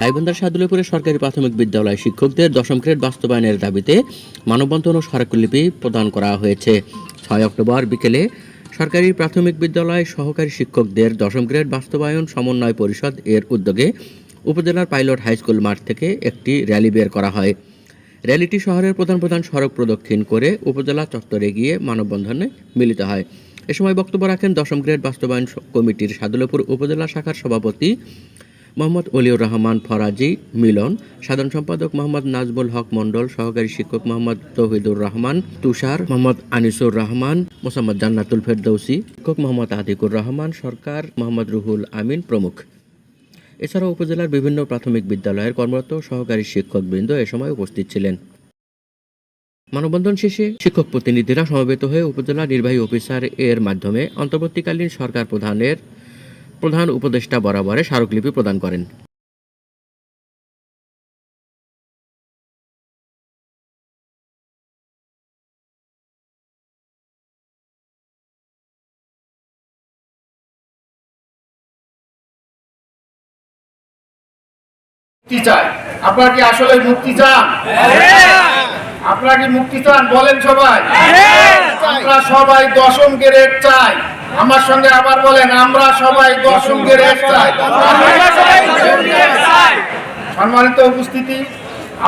গাইবান্ধার সাদুল্লাপুরে সরকারি প্রাথমিক বিদ্যালয় শিক্ষকদের 10ম গ্রেড বাস্তবায়নের দাবিতে মানববন্ধন ও স্মারকলিপি প্রদান করা হয়েছে। 6 অক্টোবর বিকেলে সরকারি প্রাথমিক বিদ্যালয় সহকারী শিক্ষকদের 10ম গ্রেড বাস্তবায়ন সমন্বয় পরিষদ এর উদ্যোগে উপজেলার পাইলট হাইস্কুল মাঠ থেকে একটি র্যালি বের করা হয়। র্যালিটি শহরের প্রধান প্রধান সড়ক প্রদক্ষিণ করে উপজেলা চত্বরে গিয়ে মানববন্ধনে মিলিত হয়। এ সময় বক্তব্য রাখেন 10ম গ্রেড বাস্তবায়ন কমিটির সাদুল্লাপুর উপজেলা শাখার সভাপতি মোহাম্মদ অলিউর রহমান ফরাজি মিলন, সাধারণ সম্পাদক মোহাম্মদ নাজমুল হক মণ্ডল, সহকারী শিক্ষক মোহাম্মদ তৌহিদুর রহমান তুষার, মোহাম্মদ আনিসুর রহমান, মোসাম্মদ জান্নাতুল ফেরদৌসি, শিক্ষক মোহাম্মদ আতিকুর রহমান সরকার, মোহাম্মদ রুহুল আমিন প্রমুখ। এছাড়াও উপজেলার বিভিন্ন প্রাথমিক বিদ্যালয়ের কর্মরত সহকারী শিক্ষকবৃন্দ এ সময় উপস্থিত ছিলেন। মানববন্ধন শেষে শিক্ষক প্রতিনিধিরা সমবেত হয়ে উপজেলা নির্বাহী অফিসার এর মাধ্যমে অন্তর্বর্তীকালীন সরকার প্রধান উপদেষ্টা বরাবরে স্মারকলিপি প্রদান করেন। আপনারা কি আসলে মুক্তি চান? আপনারা কি মুক্তি চান? বলেন সবাই। আমরা সবাই 10ম গ্রেড চাই। আমার সঙ্গে আবার বলেন, আমরা সবাই 10ম গ্রেড চাই। সম্মানিত উপস্থিতি,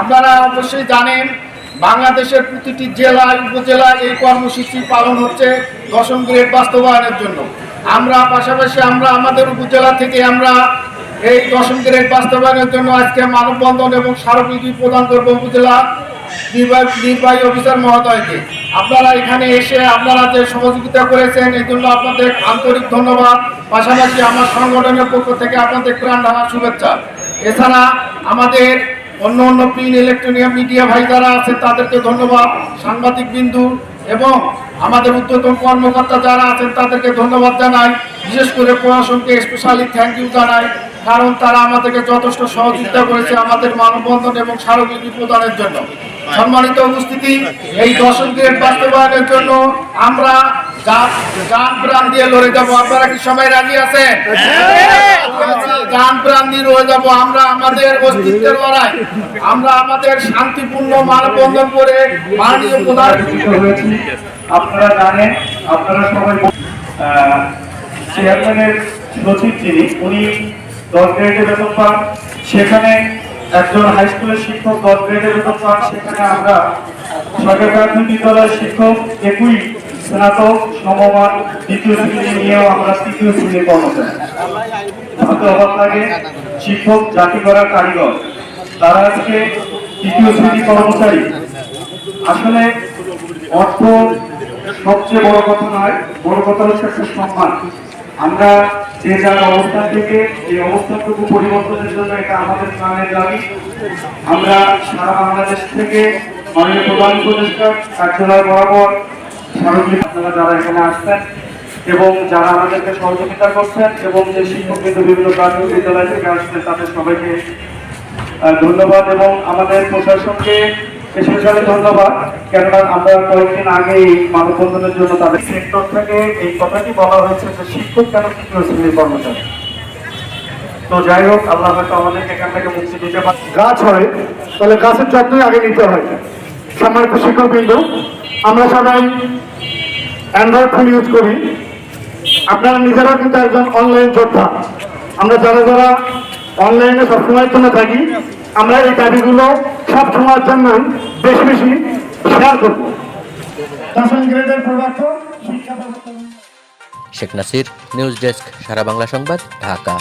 আপনারা অবশ্যই জানেন বাংলাদেশের প্রতিটি জেলায় উপজেলায় এই কর্মসূচি পালন হচ্ছে 10ম গ্রেড বাস্তবায়নের জন্য। আমরা পাশাপাশি আমাদের উপজেলা থেকে আমরা এই 10ম গ্রেড বাস্তবায়নের জন্য আজকে মানববন্ধন এবং স্মারকলিপি প্রদান করব উপজেলা নির্বাহী অফিসার মহোদয়কে। আপনারা এখানে এসে আপনারা যে সহযোগিতা করেছেন এই জন্য আপনাদের আন্তরিক ধন্যবাদ। পাশাপাশি আমার সংগঠনের পক্ষ থেকে আপনাদের প্রাণ ঢালা শুভেচ্ছা। এছাড়া আমাদের অন্য প্রিন্ট ইলেকট্রনিক মিডিয়া ভাই যারা আছে তাদেরকে ধন্যবাদ, সাংবাদিক বিন্দু এবং আমাদের উদ্যতন কর্মকর্তা যারা আছেন তাদেরকে ধন্যবাদ জানাই। বিশেষ করে প্রশাসনকে স্পেশালি থ্যাংক ইউ জানাই, কারণ তারা আমাদেরকে যথেষ্ট সহযোগিতা করেছে আমাদের মানববন্ধন এবং স্মারকলিপি প্রদানের জন্য। সম্মানিত উপস্থিতি, এই 10ম গ্রেড বাস্তবায়নের জন্য আমরা জান প্রাণ দিয়ে লড়ে যাবো। আপনারা কি সবাই রাজি আছেন? জান প্রাণ দিয়ে লড়ে যাবো। আমরা আমাদের অস্তিত্বের লড়াই, আমরা আমাদের শান্তিপূর্ণ মানববন্ধন করে মাননীয় প্রধান হয়েছি। আপনারা জানেন, আপনারা সবাই চেয়ারম্যানের সচিব যিনি উনি 10 গ্রেডের বেতন পান, সেখানে একজন হাই স্কুলের শিক্ষক 10 গ্রেডের বেতন পান, সেখানে আমরা সরকারি প্রাথমিক বিদ্যালয়ের শিক্ষক একই স্নাতক সমমান 2য় শ্রেণী নিয়েও আমরা 3য় শ্রেণীর কর্মচারী। আমাকে অবাক লাগে, শিক্ষক জাতি গড়ার কারিগর, তারা আজকে 3য় শ্রেণীর কর্মচারী। আসলে অর্থ সবচেয়ে বড় কথা নয়, বড় কথা হচ্ছে একটা সম্মান। আমরা যে যার অবস্থান থেকে এই অবস্থানটুকু পরিবর্তনের জন্য এটা আমাদের প্রাণের দাবি। আমরা সারা বাংলাদেশ থেকে মাননীয় প্রধান উপদেষ্টার কার্যালয় বরাবর স্মারকলিপি, আপনারা যারা এখানে আসছেন এবং যারা আমাদেরকে সহযোগিতা করছেন এবং যে শিক্ষকবৃন্দ বিভিন্ন প্রাথমিক বিদ্যালয় থেকে আসছেন তাদের সবাইকে ধন্যবাদ এবং আমাদের প্রশাসনকে স্পেশালি ধন্যবাদ। কেননা আমরা কয়েকদিন আগে এই মানববন্ধনের জন্য তাদের সেক্টর থেকে এই কথাটি বলা হয়েছে যে শিক্ষক কেন 3য় শ্রেণীর কর্মচারী। তো যাই হোক, আল্লাহ হয়তো আমাদেরকে এখান থেকে মুক্তি দিতে পারে। গাছ হয় তাহলে গাছের যত্নই আগে নিতে হয়। সম্মানিত শিক্ষকবৃন্দ, আমরা সবাই অ্যান্ড্রয়েড ফোন ইউজ করি। আপনারা নিজেরাও কিন্তু একজন অনলাইন যোদ্ধা। আমরা যারা অনলাইনে সবসময়ের জন্য থাকি, আমরা এই দাবিগুলো সব সময়ের জন্য বেশি বেশি শেয়ার করব। 10ম গ্রেডের পদার্থ শিক্ষা শেখ নাসির, নিউজ ডেস্ক, সারা বাংলা সংবাদ, ঢাকা।